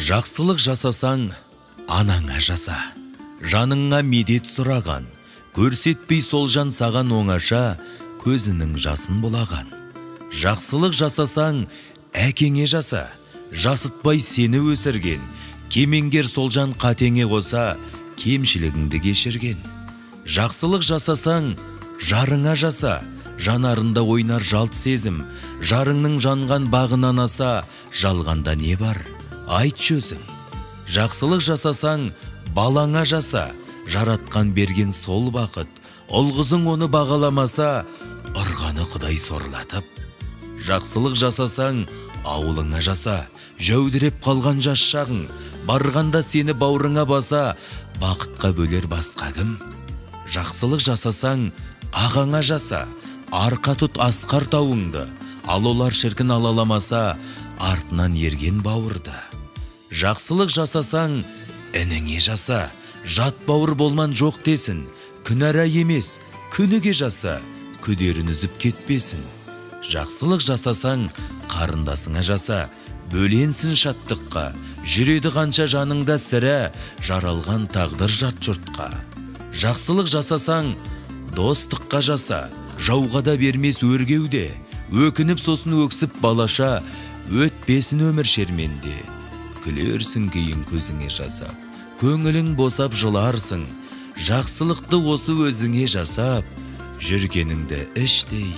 Жақсылық жасасаң, анаңа жаса. Жаныңа медет сұраған, көрсетпей сол жан саған оңаша, көзінің жасын бұлаған. Жақсылық жасасаң, әкеңе жаса. Жасытпай сені өсірген, кемеңгер сол жан қатеңе қоса, кемшілігіңді кешірген. Жақсылық жасасаң, жарыңа жаса. Жанарында ойнар жалт сезім, жарыңның жанған бағынан аса, жалғанда не бар? Айтшы өзің. Жақсылық жасасаң, балаңа жаса. Жаратқан берген сол бақыт, ұл-қызың оны бағаламаса, ұрғаны Құдай сорлатып. Жақсылық жасасаң, ауылыңа жаса. Жәудіреп қалған жас шағың, барғанда сені бауырыңа баса, бақытқа бөлер басқа кім? Жақсылық жасасаң, ағаңа жаса. Арқа тұт асқар тауыңды, ал олар шіркін алаламаса, артынан ерген бауырды. Жақсылық жасасаң, ініңе жаса. Жат бауыр болман жоқ десін, күнәра емес, күніге жаса, күдерін үзіп кетпесін. Жақсылық жасасаң, қарындасыңа жаса. Бөленсін шаттыққа, жүреді қанша жаныңда сірә, жаралған тағдыр жат жұртқа. Жақсылық жасасаң, достыққа жаса. Жауға да бермес өргеуде, өкініп сосын өксіп балаша, өтпесін өмір шерменде. Күлерсің кейін көзіңе жасап, көңілің босап жыларсың. Жақсылықты осы өзіңе жасап, жүргеніңді іштей